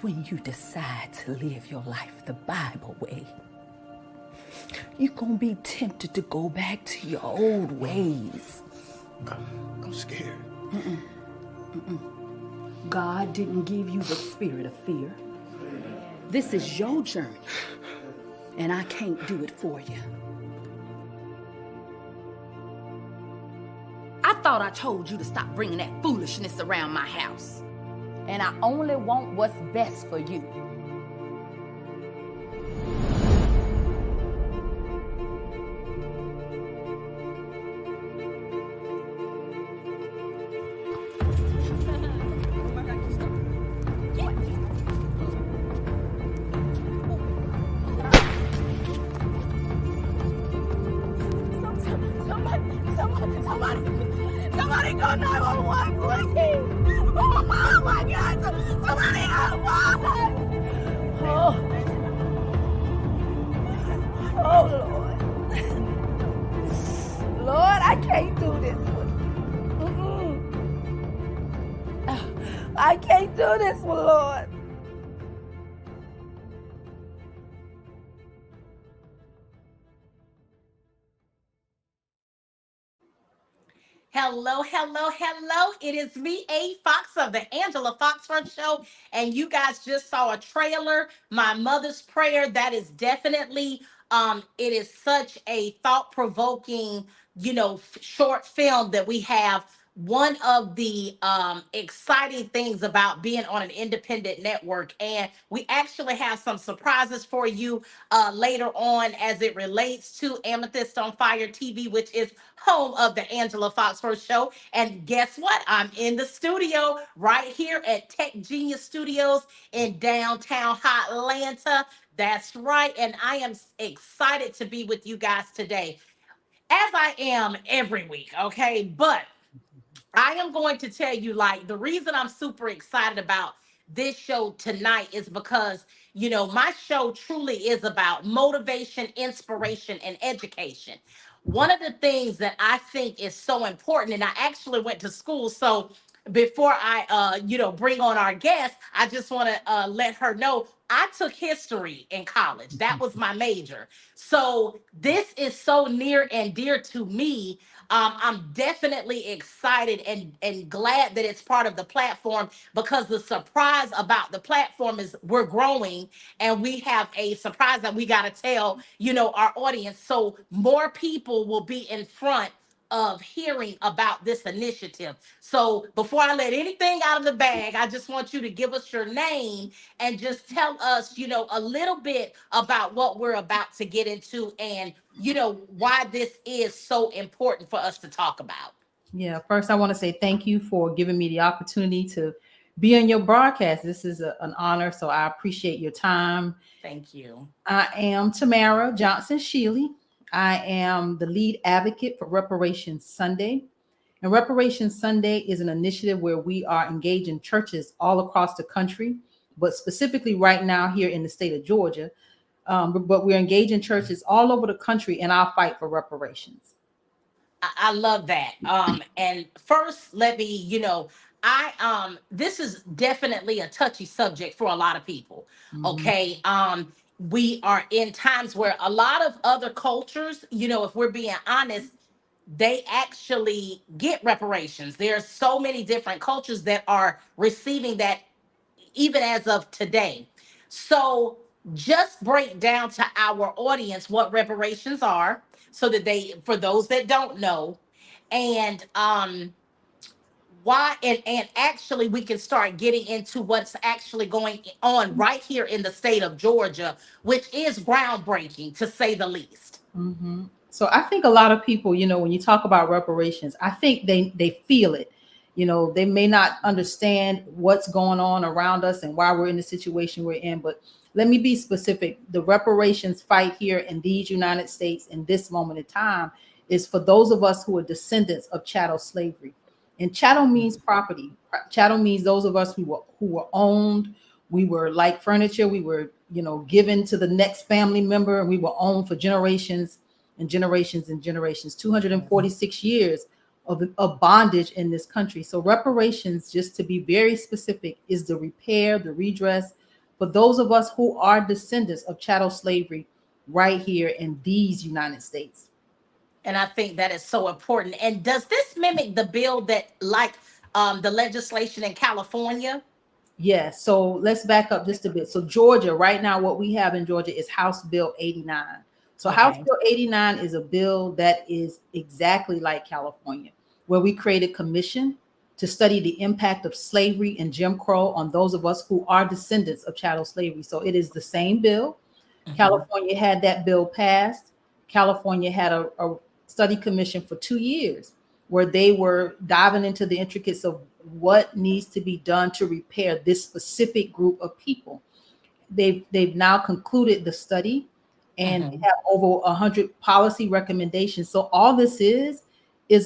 when you decide to live your life the Bible way, you're going to be tempted to go back to your old ways. I'm scared. God didn't give you the spirit of fear. This is your journey, and I can't do it for you. I thought I told you to stop bringing that foolishness around my house. And I only want what's best for you. Somebody call 911, please. Oh my God, somebody call 911. Oh Lord. Lord, I can't do this one. I can't do this one, Lord. Hello, hello, hello. It is me, A. Fox of the Angela Fox Front Show. And you guys just saw a trailer, My Mother's Prayer. That is definitely, it is such a thought-provoking, short film that we have. One of the exciting things about being on an independent network. And we actually have some surprises for you later on as it relates to Amethyst on Fire TV, which is home of the Angela Foxworth Show. And guess what? I'm in the studio right here at Tech Genius Studios in downtown Atlanta. That's right. And I am excited to be with you guys today, as I am every week. Okay. But I am going to tell you, like, the reason I'm super excited about this show tonight is because, my show truly is about motivation, inspiration, and education. One of the things that I think is so important, and I actually went to school, so before I, bring on our guest, I just want to let her know I took history in college. That was my major. So this is so near and dear to me. I'm definitely excited and glad that it's part of the platform, because the surprise about the platform is we're growing and we have a surprise that we got to tell, our audience. So more people will be in front of hearing about this initiative. So before I let anything out of the bag, I just want you to give us your name and just tell us, a little bit about what we're about to get into and, why this is so important for us to talk about. Yeah, first I want to say thank you for giving me the opportunity to be on your broadcast. This is an honor, so I appreciate your time. Thank you. I am Tamara Johnson Shealy. I am the lead advocate for Reparations Sunday. And Reparations Sunday is an initiative where we are engaging churches all across the country, but specifically right now here in the state of Georgia. But we're engaging churches all over the country in our fight for reparations. I love that. And first, let me, this is definitely a touchy subject for a lot of people. Okay. We are in times where a lot of other cultures, if we're being honest, they actually get reparations. There's so many different cultures that are receiving that even as of today. So just break down to our audience what reparations are, so that for those that don't know, and why, and actually we can start getting into what's actually going on right here in the state of Georgia, which is groundbreaking to say the least. Mm-hmm. So I think a lot of people, when you talk about reparations, I think they feel it. They may not understand what's going on around us and why we're in the situation we're in. But let me be specific. The reparations fight here in these United States in this moment in time is for those of us who are descendants of chattel slavery. And chattel means property. Chattel means those of us who were owned. We were like furniture. We were, given to the next family member, and we were owned for generations and generations and generations. 246 years of bondage in this country. So reparations, just to be very specific, is the repair, the redress, for those of us who are descendants of chattel slavery right here in these United States. And I think that is so important. And does this mimic the bill that, like, the legislation in California? Yes. So let's back up just a bit. So Georgia, right now, what we have in Georgia is House Bill 89. So House Okay. Bill 89 is a bill that is exactly like California, where we create a commission to study the impact of slavery and Jim Crow on those of us who are descendants of chattel slavery. So it is the same bill. Mhm. California had that bill passed. California had a study commission for 2 years where they were diving into the intricacies of what needs to be done to repair this specific group of people. They've now concluded the study and Mhm. have over 100 policy recommendations. So all this is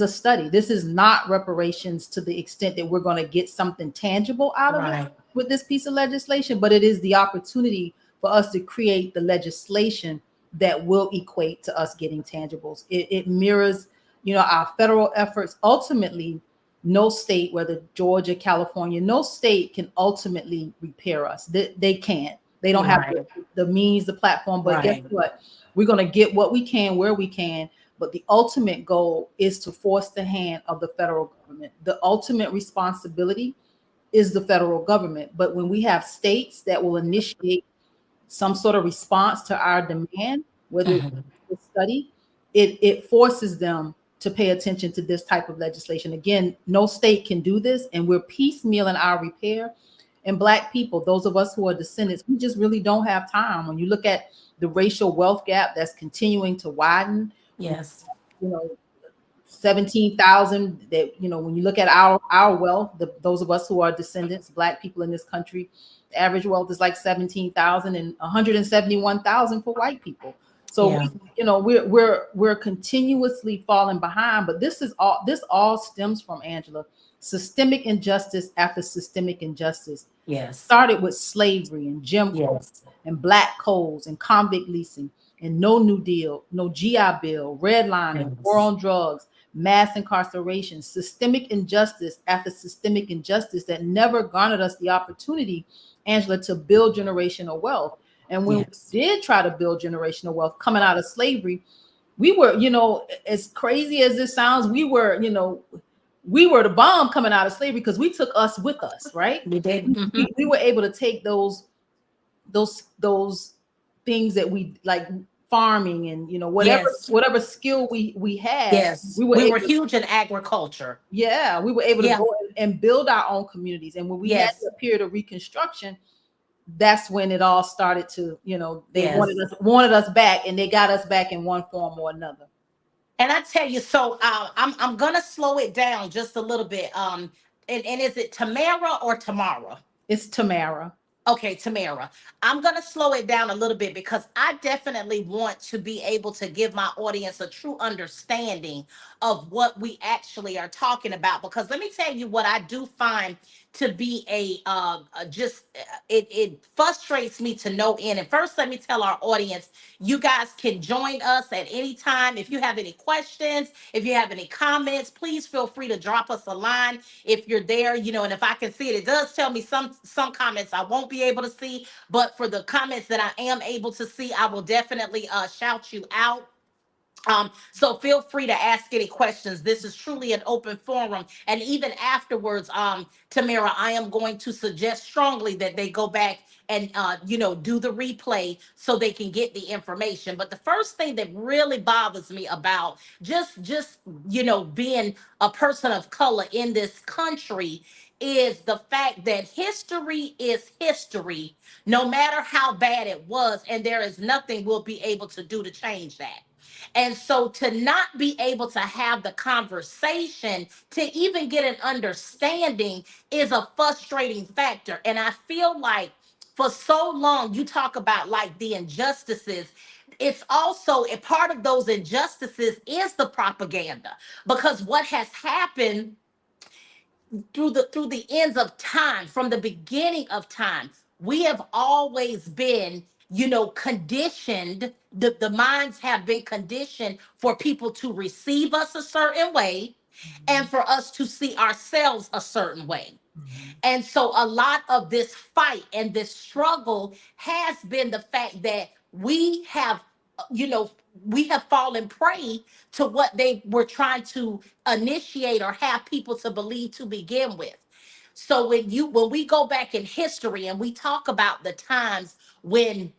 a study. This is not reparations to the extent that we're going to get something tangible out of it Right. with this piece of legislation, but it is the opportunity for us to create the legislation that will equate to us getting tangibles. It mirrors, our federal efforts. Ultimately, no state, whether Georgia, California, no state can ultimately repair us. They can't. They don't You're have right. the means, the platform. But guess Right. what? We're going to get what we can where we can. But the ultimate goal is to force the hand of the federal government. The ultimate responsibility is the federal government. But when we have states that will initiate some sort of response to our demand, whether it's Mhm. a study, it forces them to pay attention to this type of legislation. Again, no state can do this, and we're piecemealing our repair. And Black people, those of us who are descendants, we just really don't have time. When you look at the racial wealth gap that's continuing to widen, Yes. you know, 17,000 that, when you look at our wealth, those of us who are descendants, Black people in this country, the average wealth is like 17,000 and 171,000 for white people. So Yeah. we're continuously falling behind. But this all stems from, Angela, systemic injustice after systemic injustice. Yes. Started with slavery and Jim Crow Yes. and black codes and convict leasing and no New Deal, no GI Bill, redlining, war Yes. on drugs, mass incarceration, systemic injustice after systemic injustice that never garnered us the opportunity, Angela, to build generational wealth. And when Yes. we did try to build generational wealth coming out of slavery, we were, as crazy as this sounds, we were the bomb coming out of slavery because we took us with us, right? We did. Hmm. We were able to take those things that we like, farming and whatever Yes. whatever skill we had, Yes. we were We able were to, huge in agriculture. yeah, we were able to Yeah. go and build our own communities. And when we had Yes. the period of reconstruction, that's when it all started to, they wanted Yes. us back, and they got us back in one form or another. And I tell you, so I'm gonna slow it down just a little bit. And is it Tamara or Tamara? It's Tamara. Okay, Tamara, I'm going to slow it down a little bit because I definitely want to be able to give my audience a true understanding of what we actually are talking about. Because let me tell you what I do find to be it frustrates me to no end. And first, let me tell our audience, you guys can join us at any time. If you have any questions, if you have any comments, please feel free to drop us a line if you're there, and if I can see it. It does tell me some comments I won't be able to see, but for the comments that I am able to see, I will definitely shout you out. So feel free to ask any questions. This is truly an open forum. And even afterwards, Tamara, I am going to suggest strongly that they go back and do the replay so they can get the information. But the first thing that really bothers me about being a person of color in this country is the fact that history is history, no matter how bad it was, and there is nothing we'll be able to do to change that. And so to not be able to have the conversation to even get an understanding is a frustrating factor. And I feel like for so long, you talk about like the injustices. It's also a part of those injustices is the propaganda, because what has happened through the ends of time, from the beginning of time, we have always been, conditioned. The minds have been conditioned for people to receive us a certain way and for us to see ourselves a certain way. And so a lot of this fight and this struggle has been the fact that we have, you know, we have fallen prey to what they were trying to initiate or have people to believe to begin with. So when we go back in history and we talk about the times when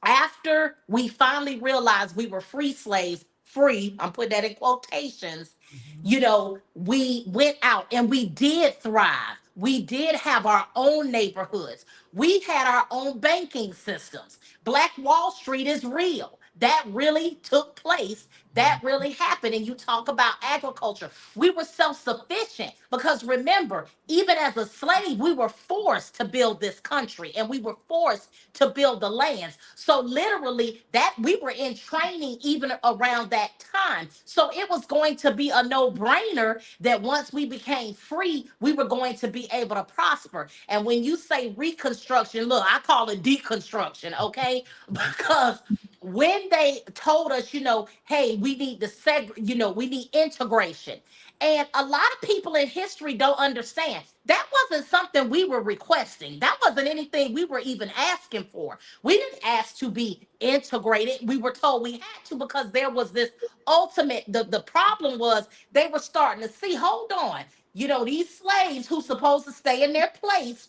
after we finally realized we were free slaves, free, I'm putting that in quotations, we went out and we did thrive. We did have our own neighborhoods. We had our own banking systems. Black Wall Street is real. That really took place. That really happened. And you talk about agriculture. We were self sufficient because remember, even as a slave, we were forced to build this country and we were forced to build the lands. So literally that we were in training even around that time. So it was going to be a no-brainer that once we became free, we were going to be able to prosper. And when you say reconstruction, look, I call it deconstruction, okay? Because when they told us, hey, we need the we need integration. And a lot of people in history don't understand. That wasn't something we were requesting. That wasn't anything we were even asking for. We didn't ask to be integrated. We were told we had to because there was this ultimate, the problem was they were starting to see, hold on, these slaves who supposed to stay in their place,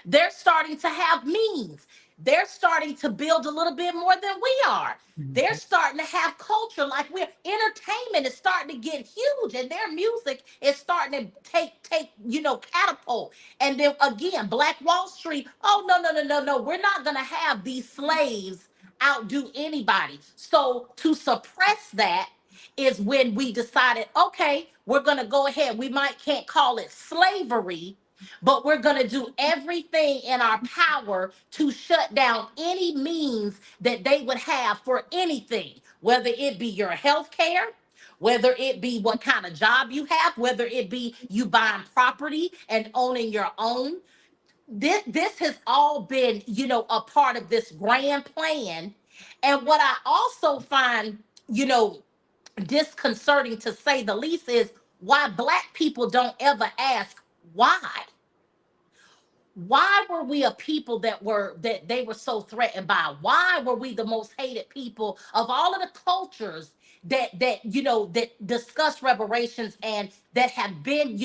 they're starting to have means. They're starting to build a little bit more than we are. They're starting to have culture like we're entertainment is starting to get huge and their music is starting to catapult. And then again, Black Wall Street, oh no. We're not gonna have these slaves outdo anybody. So to suppress that is when we decided, okay, we're gonna go ahead. We might can't call it slavery, but we're going to do everything in our power to shut down any means that they would have for anything, whether it be your health care, whether it be what kind of job you have, whether it be you buying property and owning your own. This has all been, a part of this grand plan. And what I also find, disconcerting to say the least is why Black people don't ever ask why. Why were we a people that they were so threatened by? Why were we the most hated people of all of the cultures that discuss reparations and that have been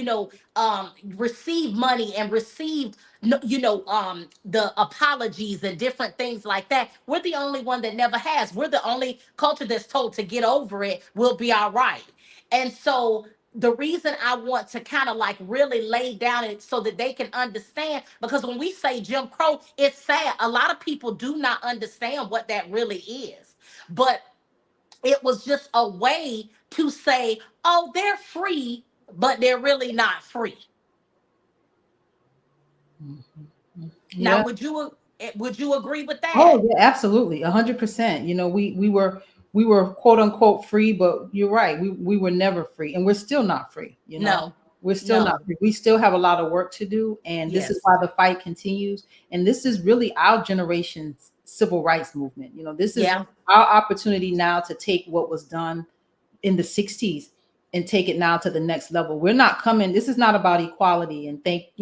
received money and received the apologies and different things like that? We're the only one that never has. We're the only culture that's told to get over it, we'll be all right. And so the reason I want to kind of like really lay down it so that they can understand, because when we say Jim Crow, it's sad. A lot of people do not understand what that really is. But it was just a way to say, oh, they're free, but they're really not free. Now, Yeah. would you agree with that? Oh, yeah, absolutely. 100%. We were quote unquote free, but you're right. We were never free and we're still not free. No, We're still no. not free. We still have a lot of work to do. And this is Yes. why the fight continues. And this is really our generation's civil rights movement. This is Yeah. our opportunity now to take what was done in the 60s and take it now to the next level. We're not coming. This is not about equality. And thank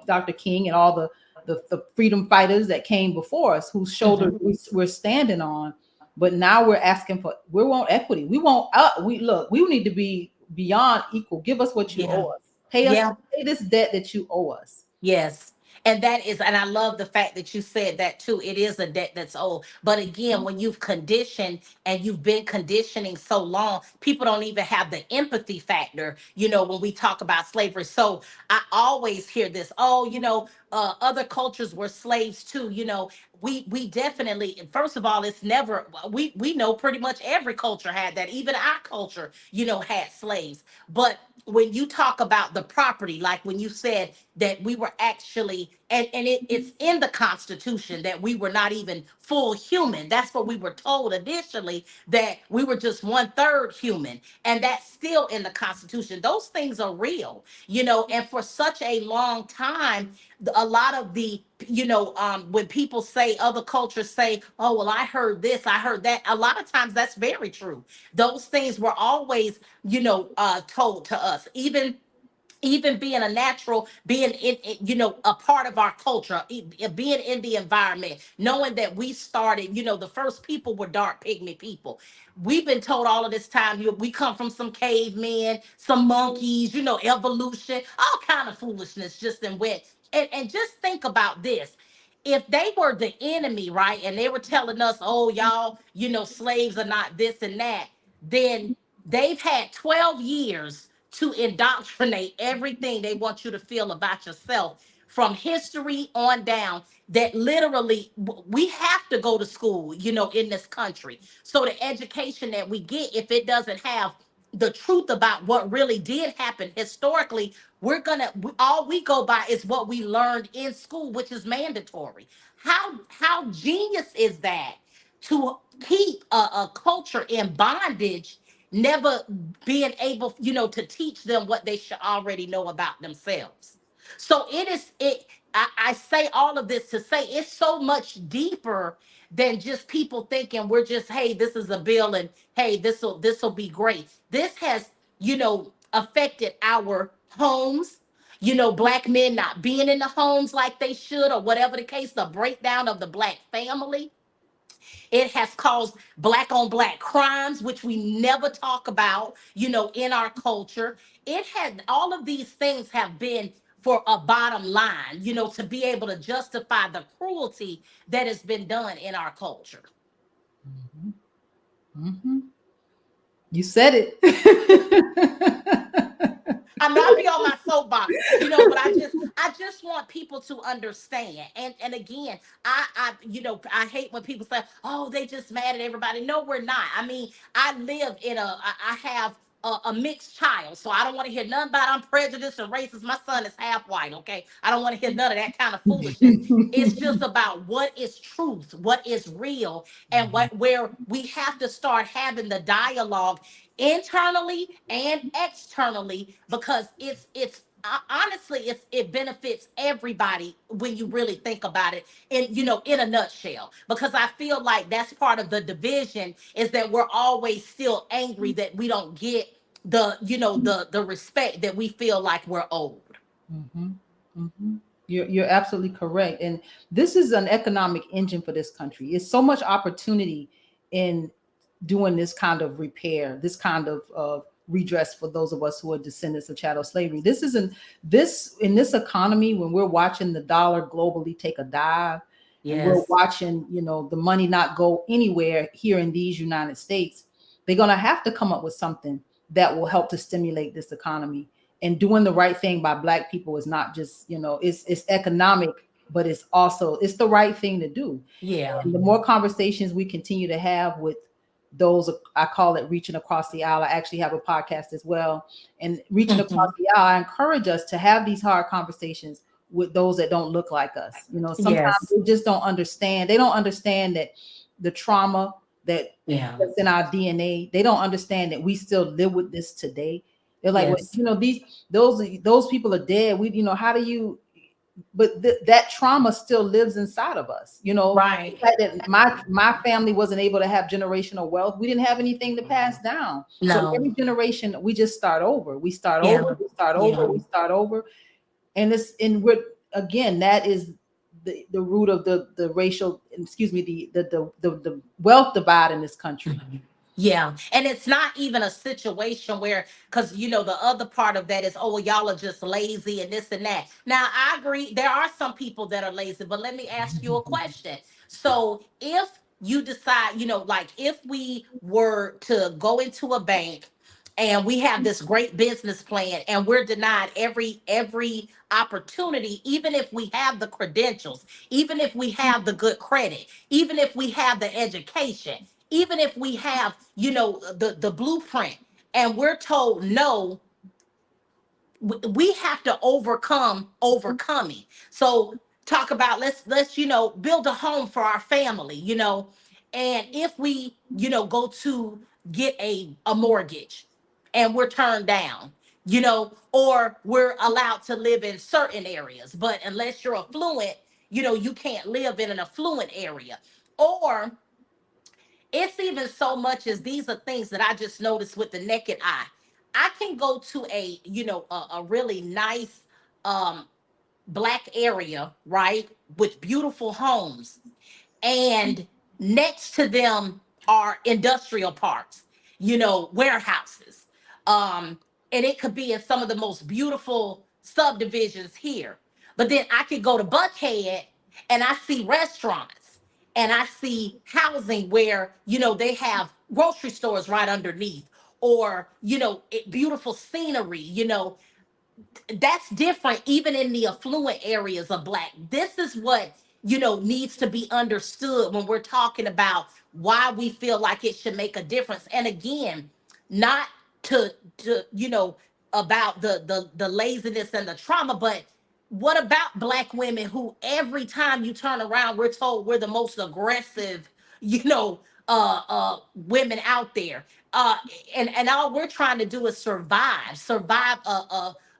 Dr. King and all the freedom fighters that came before us, whose shoulders Mhm. we're standing on. But now we want equity. We need to be beyond equal. Give us what you Yeah. owe us. Yeah. Pay this debt that you owe us. Yes. And I love the fact that you said that too. It is a debt that's old. But again, when you've conditioned and you've been conditioning so long, people don't even have the empathy factor, when we talk about slavery. So I always hear this, oh, other cultures were slaves too. We definitely, first of all, it's never, we know pretty much every culture had that. Even our culture, had slaves. But when you talk about the property, like when you said that we were actually, and it's in the Constitution that we were not even full human. That's what we were told initially, that we were just 1/3 human. And that's still in the Constitution. Those things are real, and for such a long time, a lot of the, when people say, other cultures say, oh, well, I heard this, I heard that. A lot of times that's very true. Those things were always, told to us. Even even being a natural, being a part of our culture, being in the environment, knowing that we started, the first people were dark pygmy people. We've been told all of this time, we come from some cavemen, some monkeys, evolution, all kind of foolishness just in wet. And just think about this. If they were the enemy, right, and they were telling us, oh, y'all, slaves are not this and that, then they've had 12 years to indoctrinate everything they want you to feel about yourself from history on down. That literally we have to go to school, in this country. So the education that we get, if it doesn't have the truth about what really did happen historically, all we go by is what we learned in school, which is mandatory. How genius is that, to keep a culture in bondage, never being able, to teach them what they should already know about themselves. So I say all of this to say it's so much deeper than just people thinking we're just, hey, this is a bill, and hey, this will be great. This has, affected our homes. Black men not being in the homes like they should, or whatever the case, the breakdown of the black family. It has caused black on black crimes, which we never talk about, in our culture. It had all of these things have been for a bottom line, to be able to justify the cruelty that has been done in our culture. Mhm. Mhm. You said it. I'm not be on my soapbox, but I just want people to understand. And again, I hate when people say, "Oh, they just mad at everybody." No, we're not. I mean, I have a mixed child, so I don't want to hear nothing about I'm prejudiced and racist. My son is half white. Okay, I don't want to hear none of that kind of foolishness. It's just about what is truth, what is real, and where we have to start having the dialogue internally and externally, because honestly, it benefits everybody when you really think about it, in a nutshell. Because I feel like that's part of the division, is that we're always still angry that we don't get the respect that we feel like we're owed. Mhm. Mhm. You're absolutely correct. And this is an economic engine for this country. It's so much opportunity in doing this kind of repair, this kind of redress for those of us who are descendants of chattel slavery. This isn't this in this economy, when we're watching the dollar globally take a dive, and we're Yes. watching, the money not go anywhere here in these United States, they're gonna have to come up with something that will help to stimulate this economy. And doing the right thing by black people is not just, it's economic, but it's the right thing to do. Yeah. And the more conversations we continue to have with those, I call it reaching across the aisle. I actually have a podcast as well. And reaching across Mhm. the aisle, I encourage us to have these hard conversations with those that don't look like us. Sometimes Yes. they just don't understand. They don't understand that the trauma Yeah. that's in our DNA. They don't understand that we still live with this today. They're like, well, Yes. those people are dead. How do you? But that trauma still lives inside of us. The Right. fact that my family wasn't able to have generational wealth. We didn't have anything to pass down. So No. every generation, we just start over. We start over. Yeah. We start over. Yeah. We start over. And we're again, that is the root of the racial, excuse me, the wealth divide in this country. Mhm. Yeah. And it's not even a situation where, because, the other part of that is, oh, well, y'all are just lazy and this and that. Now, I agree. There are some people that are lazy, but let me ask you a question. So if you decide, like if we were to go into a bank and we have this great business plan and we're denied every opportunity, even if we have the credentials, even if we have the good credit, even if we have the education, even if we have, the blueprint, and we're told no, we have to overcoming. So talk about, let's build a home for our family, and if we, go to get a mortgage and we're turned down, or we're allowed to live in certain areas, but unless you're affluent, you can't live in an affluent area. Or it's even so much as, these are things that I just noticed with the naked eye. I can go to a really nice um black area, right, with beautiful homes, and next to them are industrial parks, warehouses. Um, and it could be in some of the most beautiful subdivisions here. But then I could go to Buckhead and I see restaurants and I see housing where, they have grocery stores right underneath, or, beautiful scenery, that's different even in the affluent areas of black. This is what needs to be understood when we're talking about why we feel like it should make a difference. And again, not to about the laziness and the trauma, but what about black women who every time you turn around we're told we're the most aggressive, women out there. uh and all we're trying to do is survive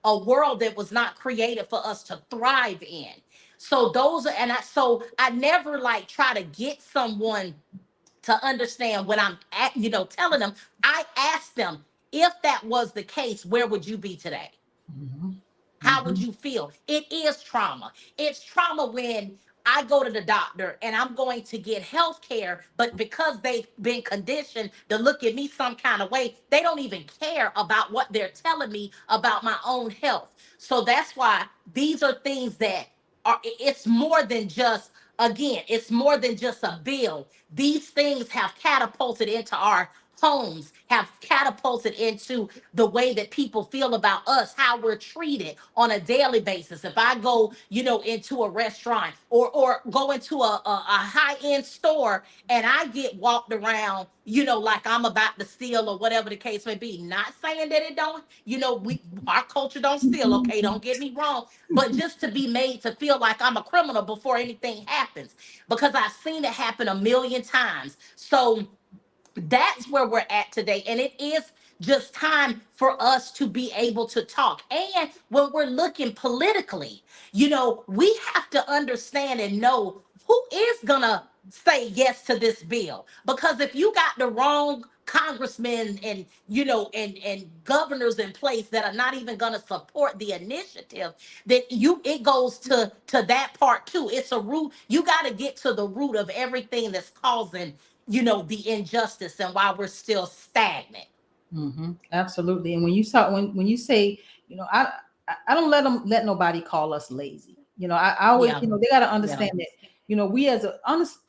a world that was not created for us to thrive in. So those are, and I never like try to get someone to understand when I'm at, telling them. I ask them, if that was the case, where would you be today? Mhm. How would Mhm. you feel? It is trauma. It's trauma when I go to the doctor and I'm going to get health care, but because they've been conditioned to look at me some kind of way, they don't even care about what they're telling me about my own health. So that's why these are things that it's more than just, again, it's more than just a bill. These things have catapulted into our homes, have catapulted into the way that people feel about us, how we're treated on a daily basis. If I go, into a restaurant, or go into a high-end store and I get walked around, like I'm about to steal or whatever the case may be. Not saying that it don't, we our culture don't steal, okay? Don't get me wrong. But just to be made to feel like I'm a criminal before anything happens. Because I've seen it happen a million times. So that's where we're at today. And it is just time for us to be able to talk. And when we're looking politically, we have to understand and know who is going to say yes to this bill. Because if you got the wrong congressmen and and governors in place that are not even going to support the initiative, that it goes to that part too. It's a root. You got to get to the root of everything that's causing the injustice and why we're still stagnant. Absolutely. And when you saw when you say, you know, I don't let nobody call us lazy. I always, Yeah, they got to yeah, understand that, we as a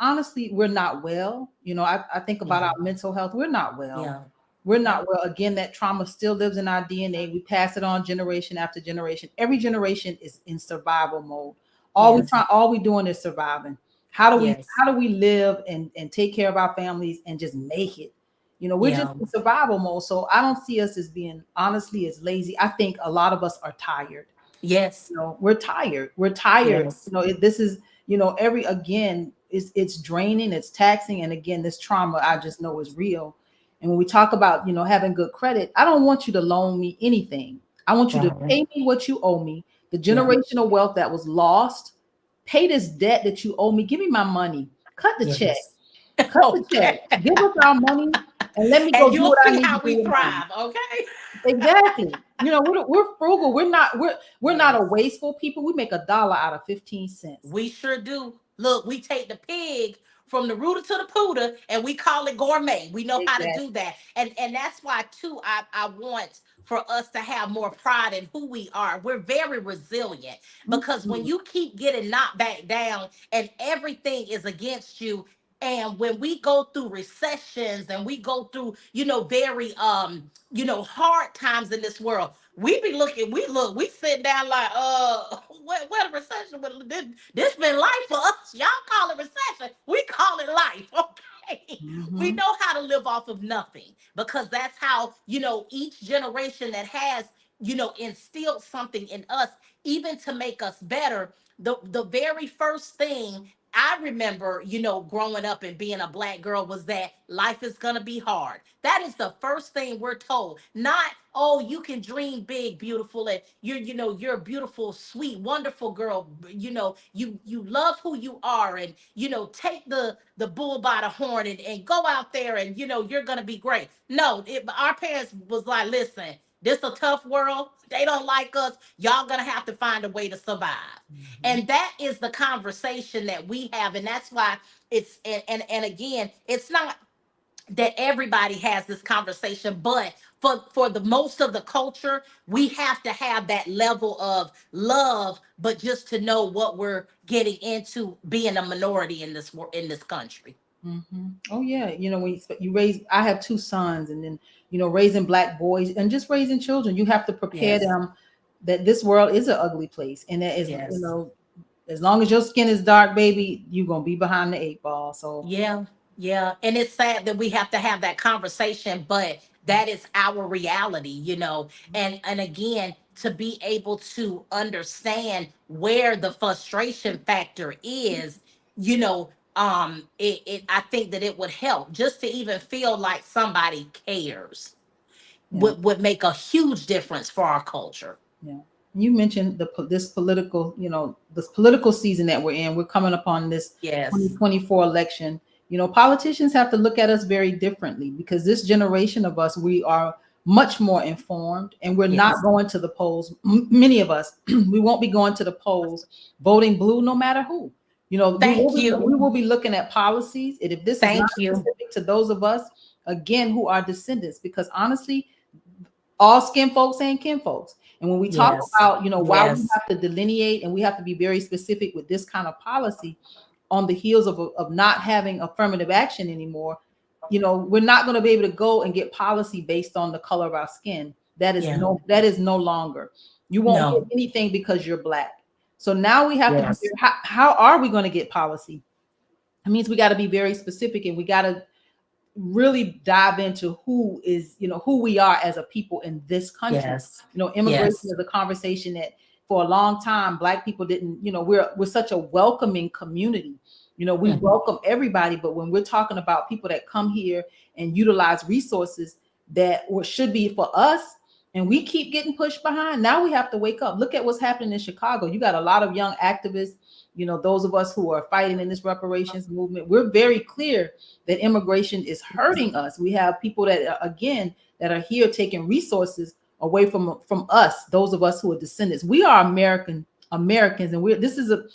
honestly, we're not well. I think about yeah, our mental health. We're not well. yeah, We're yeah. not well. Again, that trauma still lives in our DNA. We pass it on generation after generation. Every generation is in survival mode. Yes, All we doing is surviving. How do we yes, how do we live and take care of our families and just make it? We're just yeah, in survival mode. So I don't see us as being honestly as lazy. I think a lot of us are tired. yes, We're tired. We're tired. yes, This is, every again, it's draining, it's taxing, and again, this trauma I just know is real. And when we talk about, having good credit, I don't want you to loan me anything. I want you to right, pay me what you owe me, the yeah, generational wealth that was lost. Pay this debt that you owe me. Give me my money. Cut the check. yes. Cut the check. Okay. Give us our money and let me go And do you'll what I see need to how do we with mine. thrive. Okay. Exactly. We're frugal. We're not a Yes. wasteful people. We make $1 out of 15 cents. We sure do. Look, we take the pig from the rooter to the pooter and we call it gourmet. We know how to Exactly. do that. And that's why too I want for us to have more pride in who we are. We're very resilient because when Mhm. you keep getting knocked back down and everything is against you, and when we go through recessions and we go through, very hard times in this world, we sit down like, what a recession. This been life for us. Y'all call it recession. We call it life. Okay. We Mhm. know how to live off of nothing because that's how, each generation that has, instilled something in us, even to make us better. The very first thing I remember, growing up and being a black girl was that life is going to be hard. That is the first thing we're told. Not, oh, you can dream big, beautiful, and you're a beautiful, sweet, wonderful girl. You love who you are, and take the bull by the horn and go out there and you're going to be great. No, our parents was like, listen, This a tough world. They don't like us. Y'all gonna have to find a way to survive. And that is the conversation that we have. And that's why it's and again, it's not that everybody has this conversation, but for the most of the culture, we have to have that level of love, but just to know what we're getting into being a minority in in this country. Oh yeah, when you raise, I have two sons, and then raising black boys and just raising children, you have to prepare Yes. them that this world is an ugly place, and that is, Yes. as long as your skin is dark, baby, you're gonna be behind the eight ball. So Yeah, yeah. And it's sad that we have to have that conversation, but that is our reality, And again, to be able to understand where the frustration factor is, it I think that it would help just to even feel like somebody cares yeah. would make a huge difference for our culture. Yeah. You mentioned this political season that we're in. We're coming upon this Yes. 2024 election. Politicians have to look at us very differently because this generation of us, we are much more informed, and we're not Yes. going to the polls. Many of us, we won't be going to the polls voting blue no matter who. Thank you. We will be looking at policies. And if this is not Thank you. specific to those of us, again, who are descendants, because honestly, all skin folks ain't kin folks. And when we talk Yes. about, why we Yes. have to delineate and we have to be very specific with this kind of policy on the heels of not having affirmative action anymore, we're not going to be able to go and get policy based on the color of our skin. That is Yeah. that is no longer. You won't No. get anything because you're black. So now we have to Yes. be, how are we going to get policy? It means we got to be very specific, and we got to really dive into who we are as a people in this country. Yes. Immigration Yes. is a conversation that for a long time black people didn't, we're such a welcoming community. We Mhm. welcome everybody, but when we're talking about people that come here and utilize resources that should be for us, and we keep getting pushed behind, now we have to wake up. Look at what's happening in Chicago. You got a lot of young activists, those of us who are fighting in this reparations movement. We're very clear that immigration is hurting us. We have people that are here taking resources away from us, those of us who are descendants. We are Americans, and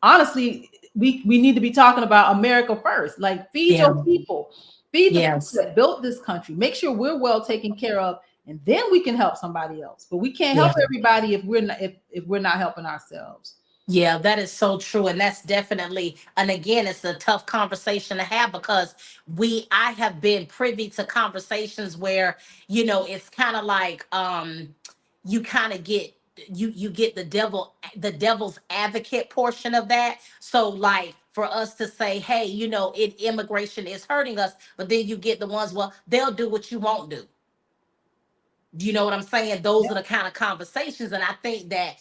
honestly, we need to be talking about America first. Like, feed Yeah. your people, feed the people Yes. that built this country. Make sure we're well taken care of, and then we can help somebody else. But we can't help Yeah. everybody if we're not helping ourselves. Yeah, that is so true. And that's definitely, and again, it's a tough conversation to have because I have been privy to conversations where, it's kind of like, you kind of get, you get the devil's advocate portion of that. So like for us to say, hey, immigration is hurting us, but then you get the ones, well, they'll do what you won't do. You know what I'm saying? Those are the kind of conversations. And I think that,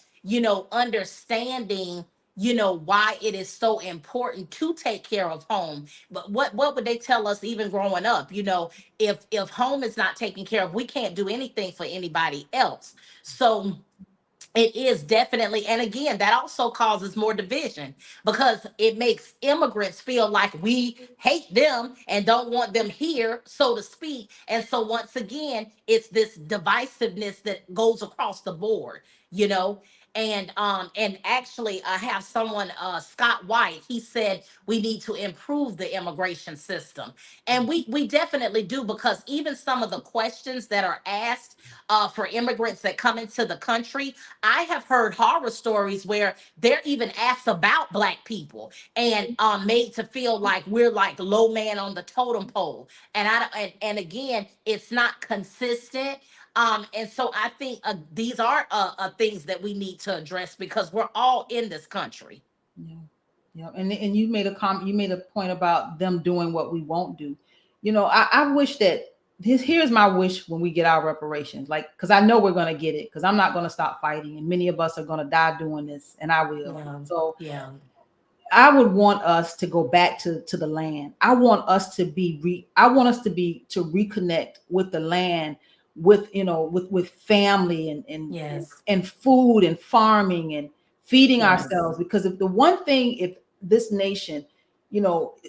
understanding, why it is so important to take care of home. But what would they tell us even growing up? If home is not taken care of, we can't do anything for anybody else. So it is definitely, and again, that also causes more division because it makes immigrants feel like we hate them and don't want them here, so to speak. And so, once again, it's this divisiveness that goes across the board, you know. And actually, I have someone, Scott White. He said we need to improve the immigration system, and we definitely do because even some of the questions that are asked for immigrants that come into the country, I have heard horror stories where they're even asked about Black people and made to feel like we're like low man on the totem pole. And again, it's not consistent. And so I think these are things that we need to address because we're all in this country. Yeah. Yeah. And you made a comment, you made a point about them doing what we won't do. I wish that here's my wish when we get our reparations, like, because I know we're going to get it, because I'm not going to stop fighting, and many of us are going to die doing this, and I will. Yeah. So Yeah. I would want us to go back to the land. I want us to to reconnect with the land, with with family Yes. and food and farming and feeding Yes. ourselves. Because if this nation,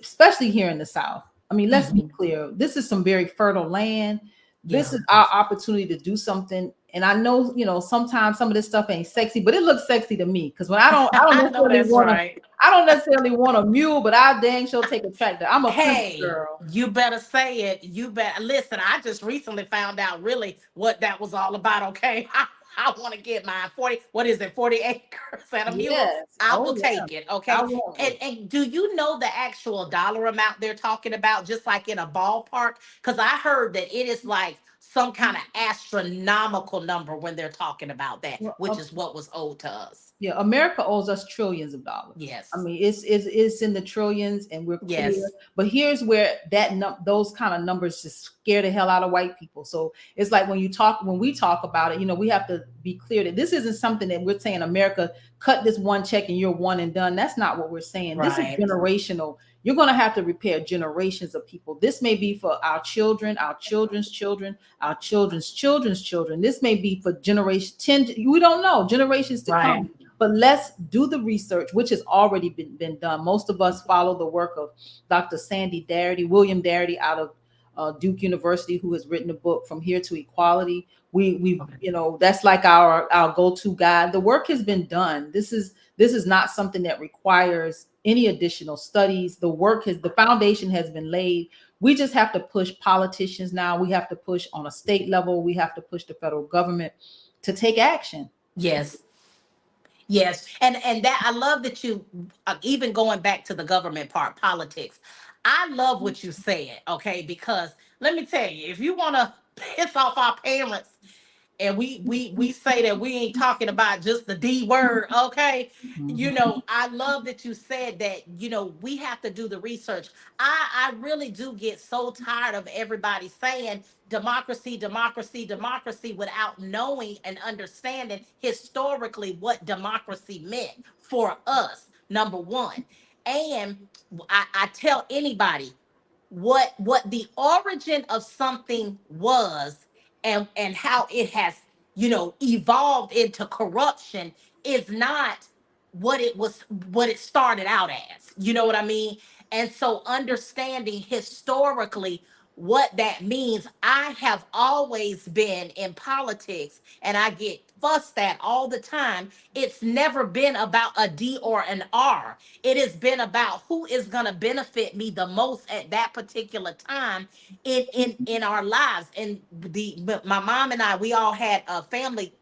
especially here in the South, I mean, let's be Mhm. clear, this is some very fertile land. this Yeah. is our opportunity to do something. And I know, sometimes some of this stuff ain't sexy, but it looks sexy to me. Because when I don't I know necessarily that's want to, right. I don't necessarily want a mule, but I dang sure take a tractor. I'm a Plymouth Hey, girl. you better say it. You better listen. I just recently found out really what that was all about. Okay. I want to get my 40, what is it, 40 acres and a mule. Yes. I Oh will yeah. take it. I Okay. want And, one. and do you know the actual dollar amount they're talking about, just like in a ballpark? Because I heard that it is like some kind of astronomical number when they're talking about that, Well, which is what was owed to us. yeah, America owes us trillions of dollars. I Yes. mean, it's in the trillions, and we're clear. Yes. But here's where those kind of numbers just scare the hell out of white people. So it's like when we talk about it, we have to be clear that this isn't something that we're saying America cut this one check and you're one and done. That's not what we're saying. This is Right. generational. You're going to have to repair generations of people. This may be for our children, our children's children, our children's children's children. This may be for generation 10. We don't know, generations to Right. come. But let's do the research, which has already been done. Most of us follow the work of Dr. William Darity out of Duke University, who has written a book, From Here to Equality. We that's like our go-to guide. The work has been done. This is not something that requires any additional studies. The foundation has been laid. We just have to push politicians now. We have to push on a state level. We have to push the federal government to take action. Yes. Yes, and that I love that you even going back to the government part, politics. I love what you said, okay? Because let me tell you, if you want to piss off our parents, and we say that we ain't talking about just the D word, okay? I love that you said that. We have to do the research. I really do get so tired of everybody saying democracy, democracy, democracy without knowing and understanding historically what democracy meant for us. Number one, and I tell anybody what the origin of something was, and how it has evolved into corruption is not what it started out as. You know what I mean? And so understanding historically what that means. I have always been in politics and I get fussed at all the time. It's never been about a D or an R. It has been about who is going to benefit me the most at that particular time in our lives. And my mom and I, we all had a family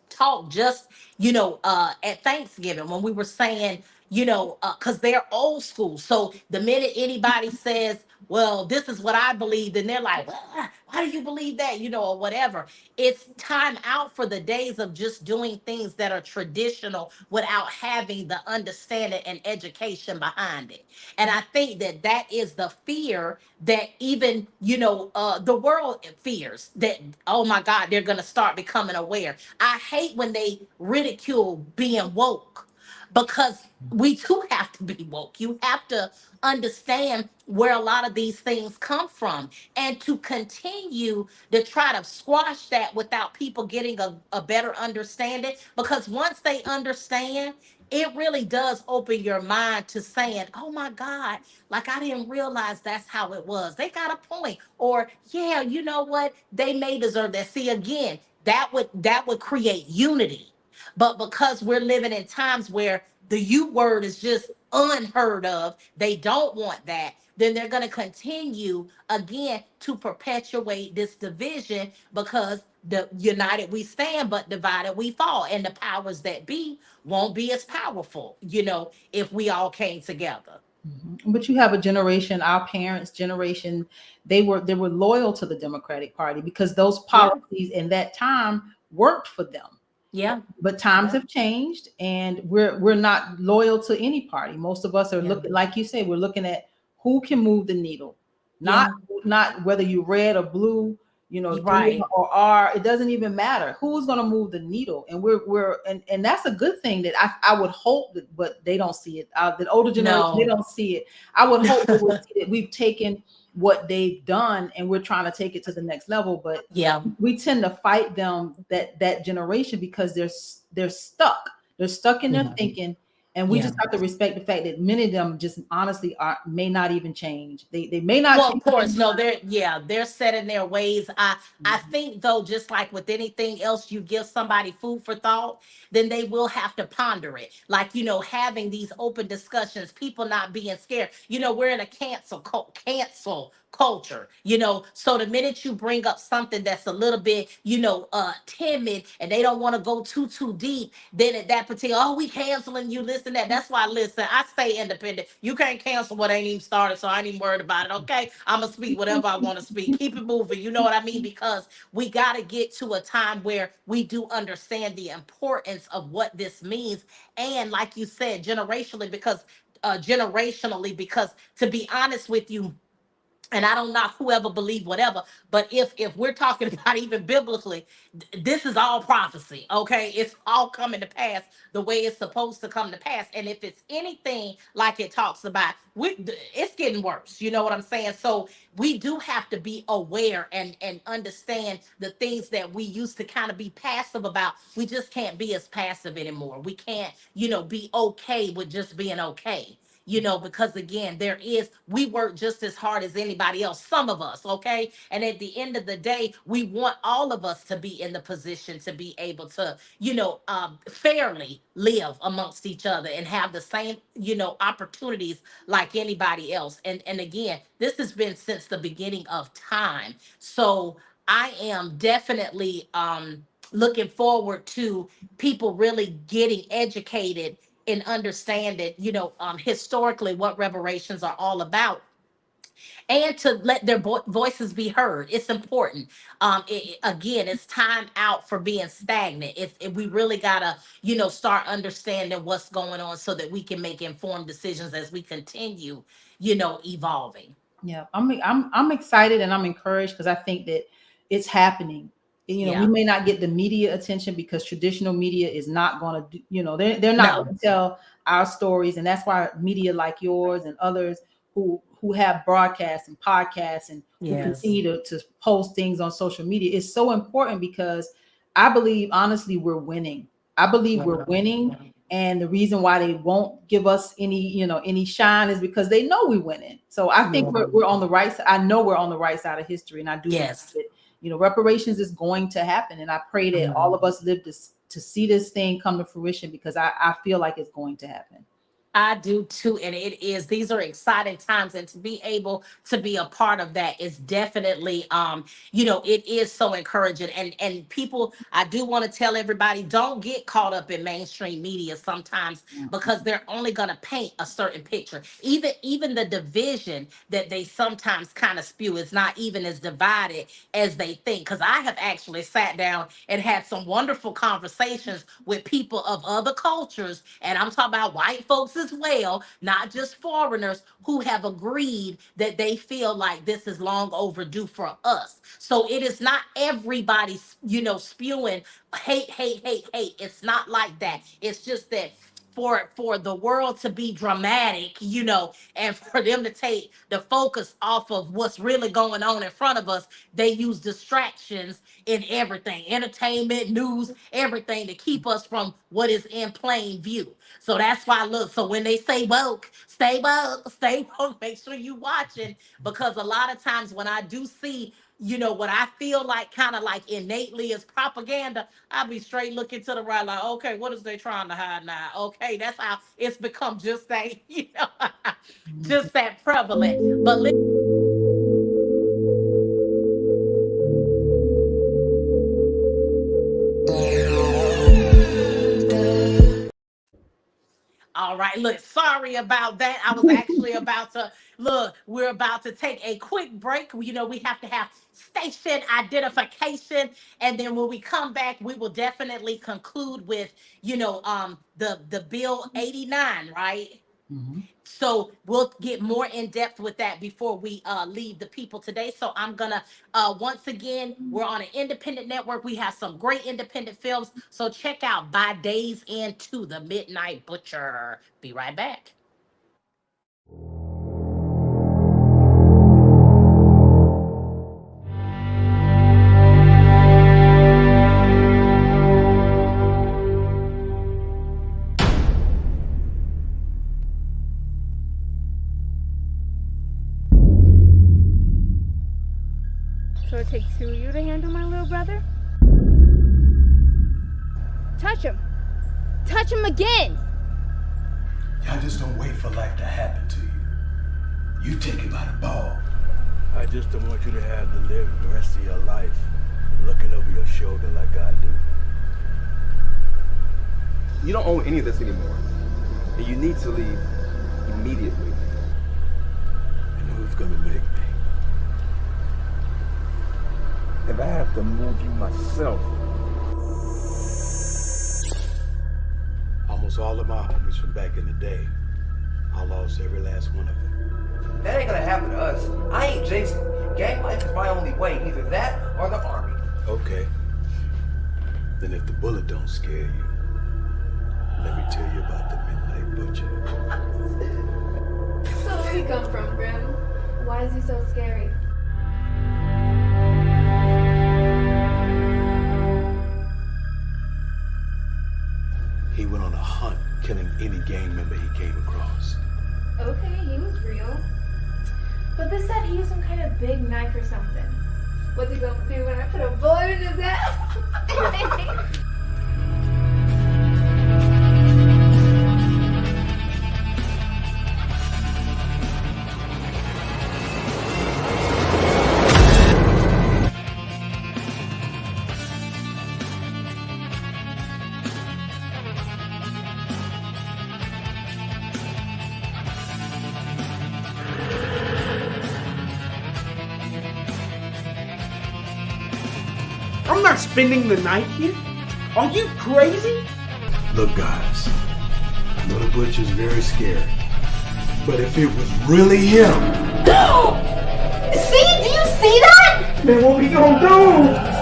talk just at Thanksgiving when we were saying, because they're old school. So the minute anybody says, well, this is what I believe, and they're like, well, why do you believe that, or whatever. It's time out for the days of just doing things that are traditional without having the understanding and education behind it. And I think that that is the fear that even the world fears, that, oh my God, they're going to start becoming aware. I hate when they ridicule being woke, because we too have to be woke. You have to understand where a lot of these things come from, and to continue to try to squash that without people getting a better understanding. Because once they understand, it really does open your mind to saying, oh my God, like I didn't realize that's how it was. They got a point. Or yeah, you know what? They may deserve that. See, again, that would create unity. But because we're living in times where the U word is just unheard of, they don't want that, then they're going to continue again to perpetuate this division, because the united we stand, but divided we fall. And the powers that be won't be as powerful, if we all came together. But you have a generation, our parents' generation, they were loyal to the Democratic Party because those Yeah. policies in that time worked for them. Yeah. But times Yeah. have changed, and we're not loyal to any party. Most of us are Yeah. looking, like you said, we're looking at who can move the needle, not Yeah. not whether you're red or blue, D Right. or R. It doesn't even matter who's going to move the needle, and and that's a good thing that I would hope that, but they don't see it. The older generation, they No. don't see it. I would hope they would see that we've taken what they've done and we're trying to take it to the next level, but Yeah. we tend to fight them, that generation, because they're stuck in their Yeah. thinking, And we Yeah. just have to respect the fact that many of them just honestly may not even change. They may not Well, change of course, their no, they're set in their ways. I mind. think though, just like with anything else, you give somebody food for thought, then they will have to ponder it. Like, having these open discussions, people not being scared. We're in a cancel culture, so the minute you bring up something that's a little bit, timid, and they don't want to go too deep, then at that particular, oh, we canceling you, listen, that's why, listen, I stay independent. You can't cancel what ain't even started, so I ain't even worried about it. Okay, I'm gonna speak whatever I want to speak, keep it moving, you know what I mean? Because we got to get to a time where we do understand the importance of what this means, and like you said, generationally, because to be honest with you, and I don't knock whoever believe whatever, but if we're talking about even biblically, this is all prophecy, okay? It's all coming to pass the way it's supposed to come to pass. And if it's anything like it talks about, it's getting worse. You know what I'm saying? So we do have to be aware and understand the things that we used to kind of be passive about. We just can't be as passive anymore. We can't, be okay with just being okay, because again, we work just as hard as anybody else, some of us, okay? And at the end of the day, we want all of us to be in the position to be able to, fairly live amongst each other and have the same, opportunities like anybody else. And again, this has been since the beginning of time. So I am definitely looking forward to people really getting educated and understand it, historically what reparations are all about, and to let their voices be heard. It's important. Again, it's time out for being stagnant. If we really gotta, start understanding what's going on so that we can make informed decisions as we continue, evolving. Yeah, I'm excited and I'm encouraged because I think that it's happening. We Yeah. may not get the media attention because traditional media is not going to do, they're not No. going to tell our stories, and that's why media like yours and others who have broadcasts and podcasts and who Yes. continue to post things on social media is so important because I believe honestly we're winning. I believe we're winning, and the reason why they won't give us any shine is because they know we winning. So I think Yeah. we're on the right side. I know we're on the right side of history, and I do believe Yes. that reparations is going to happen, and I pray that all of us live to see this thing come to fruition because I feel like it's going to happen. I do too, and these are exciting times, and to be able to be a part of that is definitely, it is so encouraging. And people, I do want to tell everybody, don't get caught up in mainstream media sometimes, because they're only going to paint a certain picture. Even the division that they sometimes kind of spew is not even as divided as they think. Because I have actually sat down and had some wonderful conversations with people of other cultures, and I'm talking about white folks as well, not just foreigners, who have agreed that they feel like this is long overdue for us. So it is not everybody, spewing hate, hate, hate, hate. It's not like that. It's just that for the world to be dramatic, and for them to take the focus off of what's really going on in front of us, they use distractions in everything, entertainment, news, everything, to keep us from what is in plain view. So that's why, look, so when they say woke, stay woke, make sure you watching, because a lot of times when I do see, what I feel like kind of like innately is propaganda, I'll be straight looking to the right, like, okay, what is they trying to hide now? Okay, that's how it's become just that, just that prevalent. But all right, look, sorry about that. I was actually about to look, we're about to take a quick break. We have to have station identification. And then when we come back, we will definitely conclude with, the bill 89, right? Mhm. So we'll get more in depth with that before we leave the people today. So I'm gonna once again, we're on an independent network. We have some great independent films. So check out By Days Into the Midnight Butcher. Be right back. So it takes two of you to handle my little brother? Touch him. Touch him again. Y'all just don't wait for life to happen to you. You take it by the ball. I just don't want you to have to live the rest of your life looking over your shoulder like I do. You don't own any of this anymore. And you need to leave immediately. And who's gonna make me? If I have to move you myself. Almost all of my homies from back in the day, I lost every last one of them. That ain't gonna happen to us. I ain't Jason. Gang life is my only way, either that or the army. Okay. Then if the bullet don't scare you, let me tell you about the Midnight Butcher. So where do you come from, Grim? Why is he so scary? He went on a hunt, killing any gang member he came across. Okay, he was real. But this said he used some kind of big knife or something. What's he gonna do when I put a bullet in his ass? I'm not spending the night here. Are you crazy? Look, guys, I know the Butcher's very scary, but if it was really him... No! See? Do you see that? Man, what we gonna do?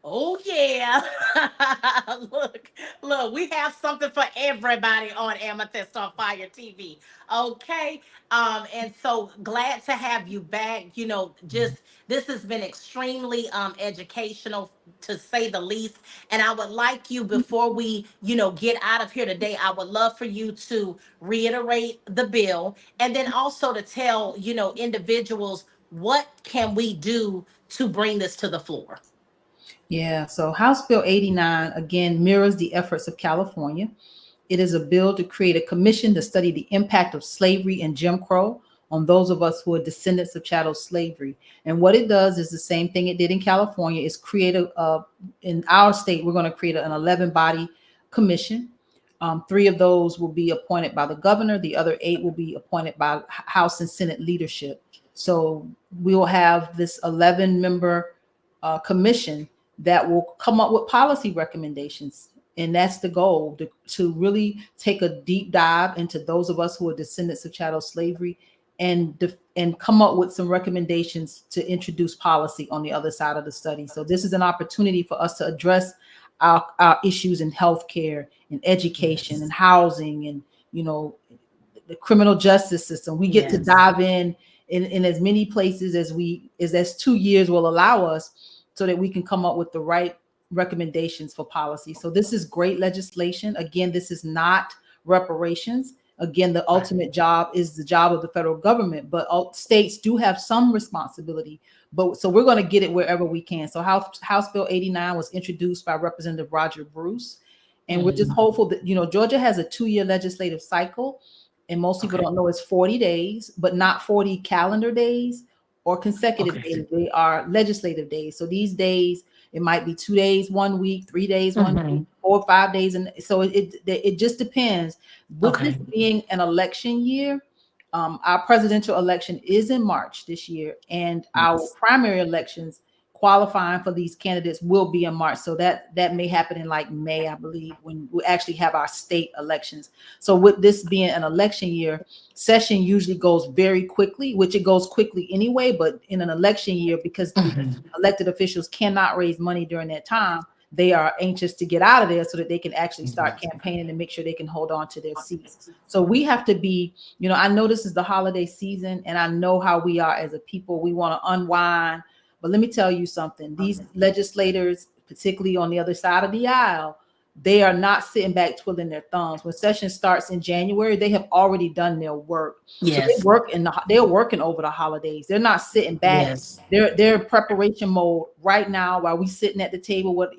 Oh yeah. look, we have something for everybody on Amethyst on Fire TV. Okay. And so glad to have you back. You know, just this has been extremely educational to say the least. And I would like you, before we, get out of here today, I would love for you to reiterate the bill, and then also to tell, individuals, what can we do to bring this to the floor? Yeah, so House Bill 89, again, mirrors the efforts of California. It is a bill to create a commission to study the impact of slavery and Jim Crow on those of us who are descendants of chattel slavery. And what it does is the same thing it did in California, is create in our state, we're going to create an 11-body commission. 3 of those will be appointed by the governor. The other 8 will be appointed by House and Senate leadership. So we will have this 11-member commission that will come up with policy recommendations. And that's the goal, to really take a deep dive into those of us who are descendants of chattel slavery, and come up with some recommendations to introduce policy on the other side of the study. So this is an opportunity for us to address our issues in healthcare and education and housing and, the criminal justice system. We get to dive in as many places as 2 years will allow us, so that we can come up with the right recommendations for policy. So this is great legislation. Again, this is not reparations. Again, the ultimate job is the job of the federal government, but all states do have some responsibility. But so we're going to get it wherever we can. So House Bill 89 was introduced by Representative Roger Bruce. And we're just hopeful that, Georgia has a 2-year legislative cycle. And most people don't know it's 40 days, but not 40 calendar days or consecutive days. They are legislative days. So these days, it might be 2 days, 1 week, 3 days, 1 week, 4 or 5 days. And so it just depends. With this being an election year, our presidential election is in March this year, and our primary elections qualifying for these candidates will be in March. So that may happen in like May, I believe, when we actually have our state elections. So with this being an election year, session usually goes very quickly, which it goes quickly anyway, but in an election year, because the elected officials cannot raise money during that time, they are anxious to get out of there so that they can actually start campaigning and make sure they can hold on to their seats. So we have to be, I know this is the holiday season, and I know how we are as a people. We want to unwind. But let me tell you something. These legislators, particularly on the other side of the aisle, they are not sitting back twiddling their thumbs. When session starts in January, they have already done their work. So they're working over the holidays. They're not sitting back. Yes. They're in preparation mode right now while we sitting at the table with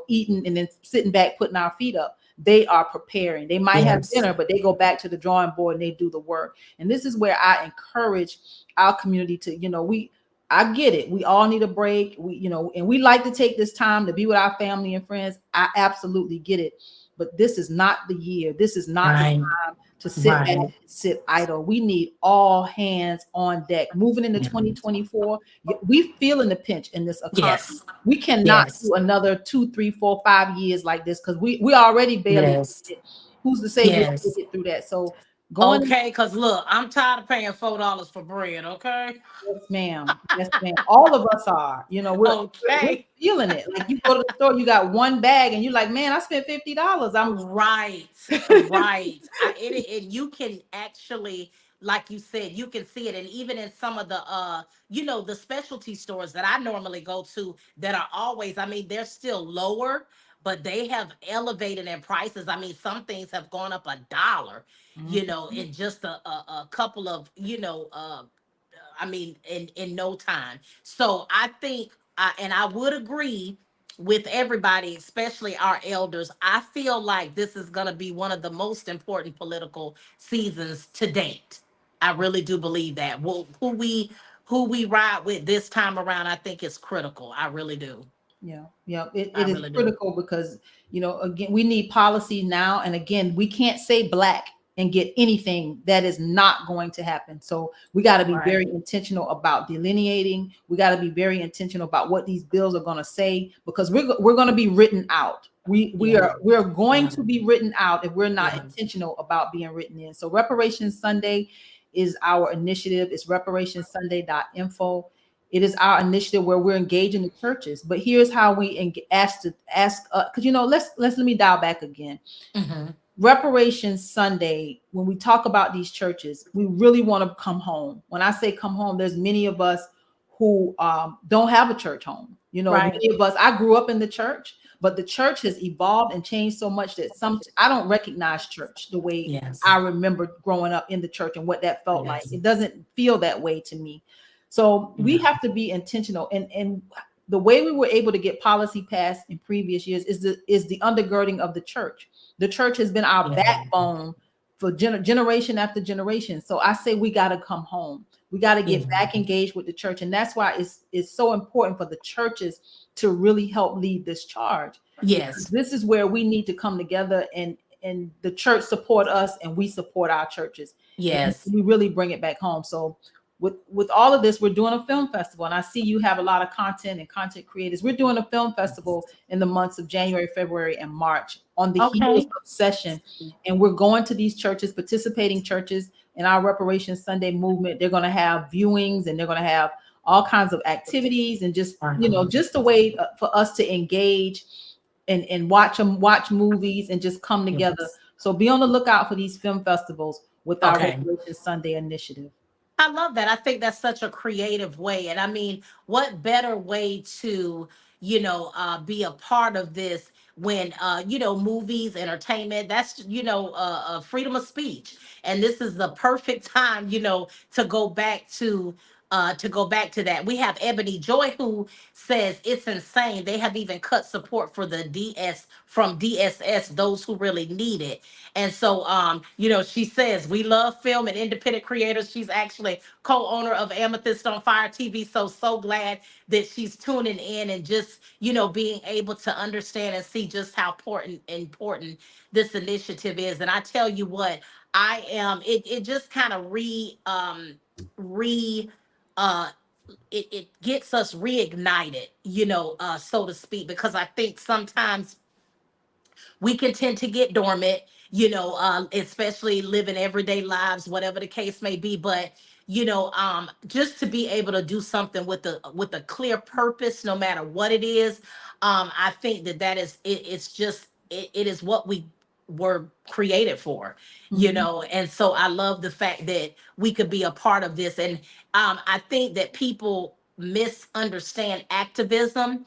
eating and then sitting back, putting our feet up. They are preparing. They might have dinner, but they go back to the drawing board and they do the work. And this is where I encourage our community to, I get it. We all need a break. And we like to take this time to be with our family and friends. I absolutely get it. But this is not the year. This is not the time to sit back and sit idle. We need all hands on deck. Moving into 2024, we feeling the pinch in this economy. Yes. We cannot do another 2, 3, 4, 5 years like this because we already barely. Who's to say we'll get through that? So because look, I'm tired of paying $4 for bread. Okay. Yes, ma'am. Yes, ma'am. All of us are. We're feeling it. Like you go to the store, you got one bag, and you're like, man, I spent $50. I'm right. And you can actually, like you said, you can see it, and even in some of the the specialty stores that I normally go to that are always, I mean, they're still lower, but they have elevated in prices. I mean, some things have gone up $1, in just a couple of, I mean, in no time. So I think, and I would agree with everybody, especially our elders. I feel like this is going to be one of the most important political seasons to date. I really do believe that. Well, who we ride with this time around, I think is critical. I really do. Yeah. It is critical because, again, we need policy now. And again, we can't say black and get anything. That is not going to happen. So we got to be very intentional about delineating. We got to be very intentional about what these bills are going to say, because we're going to be written out. We're going to be written out if we're not intentional about being written in. So Reparations Sunday is our initiative. It's reparationssunday.info. It is our initiative where we're engaging the churches. But here's how we ask, because let me dial back again. Reparations Sunday, when we talk about these churches, we really want to come home. When I say come home, there's many of us who don't have a church home. Many of us, I grew up in the church, but the church has evolved and changed so much that I don't recognize church the way I remember growing up in the church and what that felt like. It doesn't feel that way to me. So we have to be intentional. And the way we were able to get policy passed in previous years is the undergirding of the church. The church has been our backbone for generation after generation. So I say we got to come home. We got to get back engaged with the church. And that's why it's so important for the churches to really help lead this charge. Yes. This is where we need to come together and the church support us and we support our churches. Yes. And we really bring it back home. So with all of this, we're doing a film festival, and I see you have a lot of content and content creators. We're doing a film festival in the months of January, February, and March on the heels of session, and we're going to these churches, participating churches in our Reparations Sunday movement. They're going to have viewings, and they're going to have all kinds of activities, and just just a way for us to engage and watch movies and just come together. So be on the lookout for these film festivals with our Reparations Sunday initiative. I love that. I think that's such a creative way. And I mean, what better way to, be a part of this when, movies, entertainment, that's, freedom of speech. And this is the perfect time, to go back to that. We have Ebony Joy who says it's insane. They have even cut support for the from DSS, those who really need it. And so, she says we love film and independent creators. She's actually co-owner of Amethyst on Fire TV. So glad that she's tuning in and just, being able to understand and see just how important this initiative is. And I tell you what, it just kind of re uh it gets us reignited, you know, so to speak, because I think sometimes we can tend to get dormant, you know, especially living everyday lives, whatever the case may be. But you know, just to be able to do something with a clear purpose, no matter what it is, I think that that is it, it's just it is what we were created for, you Mhm. know. And so I love the fact that we could be a part of this. And I think that people misunderstand activism.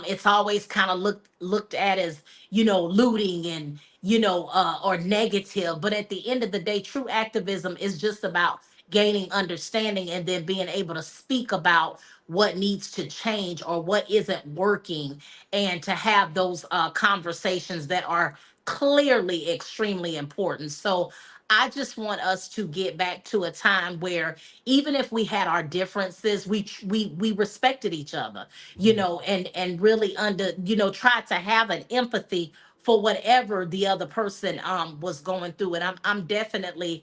It's always kind of looked at as, you know, looting and, you know, or negative. But at the end of the day, true activism is just about gaining understanding and then being able to speak about what needs to change or what isn't working, and to have those conversations that are clearly extremely important. So I just want us to get back to a time where even if we had our differences, we respected each other, you know, and really under, you know, tried to have an empathy for whatever the other person was going through. And I'm definitely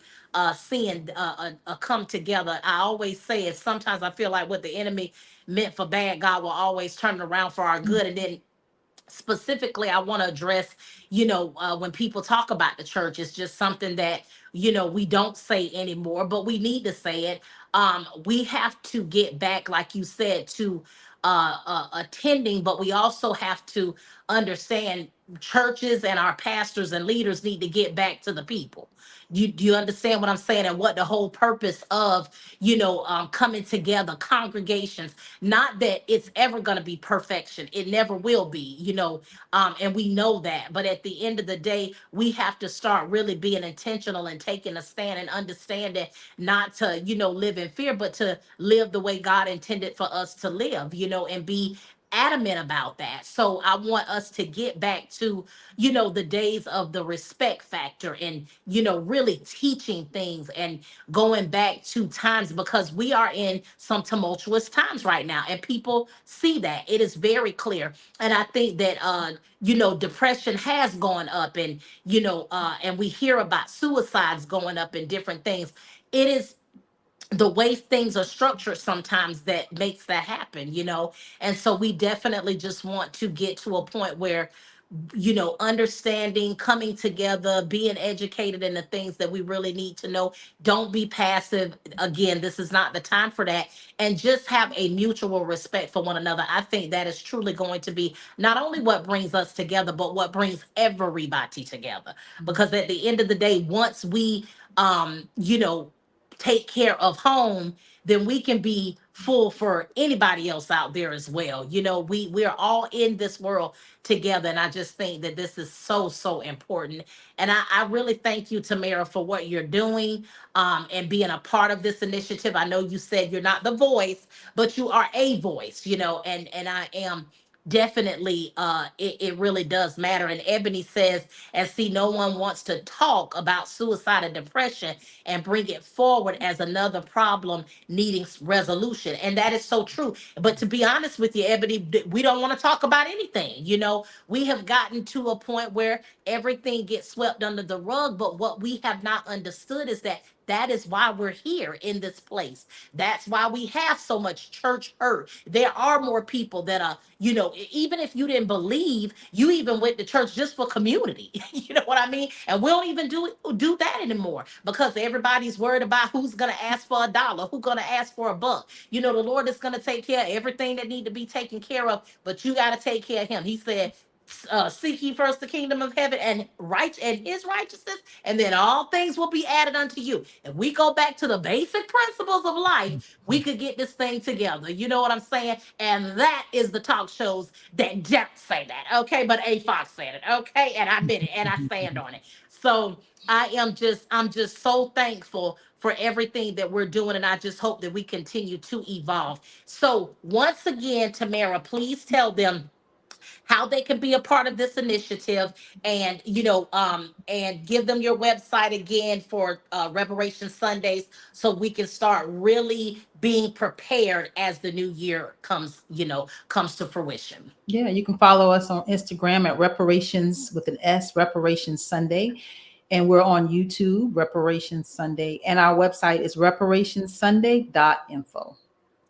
seeing a come together. I always say it, sometimes I feel like what the enemy meant for bad, God will always turn it around for our good. And then specifically I want to address, you know, when people talk about the church, it's just something that, you know, we don't say anymore, but we need to say it. We have to get back, like you said, to attending, but we also have to understand churches and our pastors and leaders need to get back to the people. Do you understand what I'm saying, and what the whole purpose of, you know, coming together, congregations, not that it's ever going to be perfection, it never will be, you know, and we know that. But at the end of the day, we have to start really being intentional and taking a stand and understanding not to, you know, live in fear, but to live the way God intended for us to live, you know, and be adamant about that. So I want us to get back to, you know, the days of the respect factor and, you know, really teaching things and going back to times, because we are in some tumultuous times right now and people see that. It is very clear. And I think that you know, depression has gone up, and you know, and we hear about suicides going up and different things. It is the way things are structured sometimes that makes that happen, you know. And so we definitely just want to get to a point where, you know, understanding, coming together, being educated in the things that we really need to know. Don't be passive. Again, this is not the time for that. And just have a mutual respect for one another. I think that is truly going to be not only what brings us together, but what brings everybody together. Because at the end of the day, once we, you know, take care of home, then we can be full for anybody else out there as well. You know, we're all in this world together. And I just think that this is so, so important. And I really thank you, Tamara, for what you're doing, and being a part of this initiative. I know you said you're not the voice, but you are a voice, you know, and I am definitely it really does matter. And Ebony says, and see, no one wants to talk about suicide and depression and bring it forward as another problem needing resolution. And that is so true. But to be honest with you, Ebony, we don't want to talk about anything. You know, we have gotten to a point where everything gets swept under the rug. But what we have not understood is that that is why we're here in this place. That's why we have so much church hurt. There are more people that are, you know, even if you didn't believe, you even went to church just for community. You know what I mean? And we don't even do that anymore, because everybody's worried about who's gonna ask for $1, who's gonna ask for $1. You know, the Lord is gonna take care of everything that need to be taken care of, but you got to take care of Him. He said, seek ye first the kingdom of heaven and his righteousness, and then all things will be added unto you. If we go back to the basic principles of life, we could get this thing together. You know what I'm saying? And that is the talk shows that don't say that. Okay, but A Fox said it. Okay, and I meant it, and I stand on it. So I'm just so thankful for everything that we're doing, and I just hope that we continue to evolve. So once again, Tamara, please tell them how they can be a part of this initiative, and you know, and give them your website again for Reparation Sundays, so we can start really being prepared as the new year comes, you know, comes to fruition. Yeah, you can follow us on Instagram at Reparations with an S, Reparations Sunday. And we're on YouTube, Reparations Sunday. And our website is reparationssunday.info.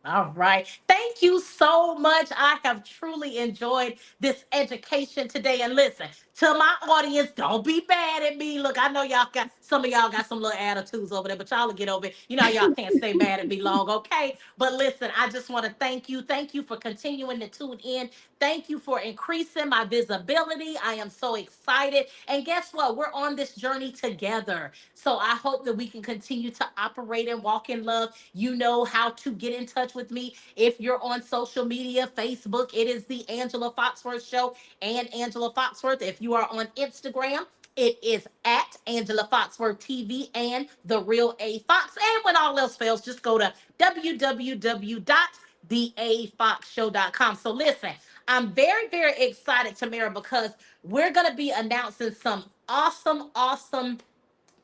All right. Thank you so much. I have truly enjoyed this education today. And listen, to my audience, don't be mad at me. Look, I know y'all got some of y'all got some little attitudes over there, but y'all will get over it. You know, y'all can't stay mad at me long, okay? But listen, I just want to thank you. Thank you for continuing to tune in. Thank you for increasing my visibility. I am so excited. And guess what? We're on this journey together. So I hope that we can continue to operate and walk in love. You know how to get in touch with me. If you're on social media, Facebook, it is the Angela Foxworth Show and Angela Foxworth. If you are on Instagram, it is at Angela Foxworth TV and The Real A Fox. And when all else fails, just go to www.theafoxshow.com. So listen, I'm very, very excited, Tamara, because we're going to be announcing some awesome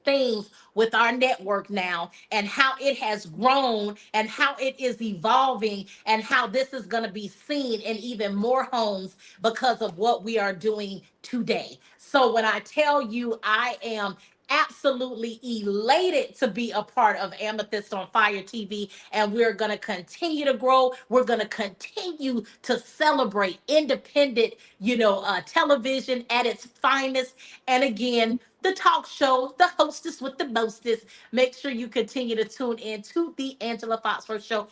things with our network now, and how it has grown and how it is evolving and how this is going to be seen in even more homes because of what we are doing today. So when I tell you I am absolutely elated to be a part of Amethyst on Fire TV, and we're going to continue to grow. We're going to continue to celebrate independent, television at its finest. And again, the talk show, the hostess with the mostest. Make sure you continue to tune in to the Angela Foxworth Show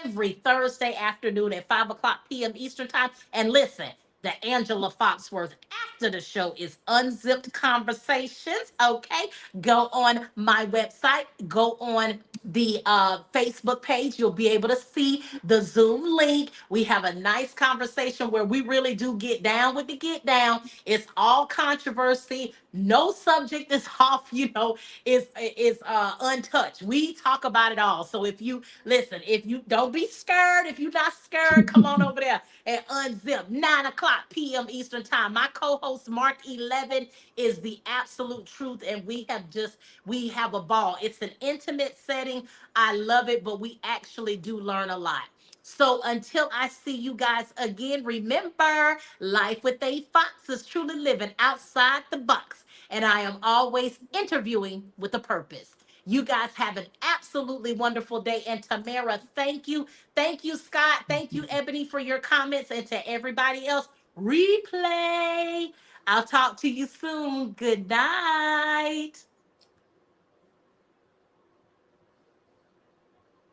every Thursday afternoon at 5 o'clock p.m. Eastern Time. And listen, the Angela Foxworth after the show is Unzipped Conversations. Okay. Go on my website, go on the Facebook page. You'll be able to see the Zoom link. We have a nice conversation where we really do get down with the get down. It's all controversy. No subject is off, is untouched. We talk about it all. So if you listen, if you don't be scared, if you're not scared, come on over there and unzip 9 o'clock p.m. Eastern Time. My co-host Mark 11 is the absolute truth, and we have a ball. It's an intimate setting. I love it, but we actually do learn a lot. So until I see you guys again, remember, life with a fox is truly living outside the box. And I am always interviewing with a purpose. You guys have an absolutely wonderful day. And Tamara, thank you. Thank you, Scott. Thank you, Ebony, for your comments. And to everybody else, replay. I'll talk to you soon. Good night.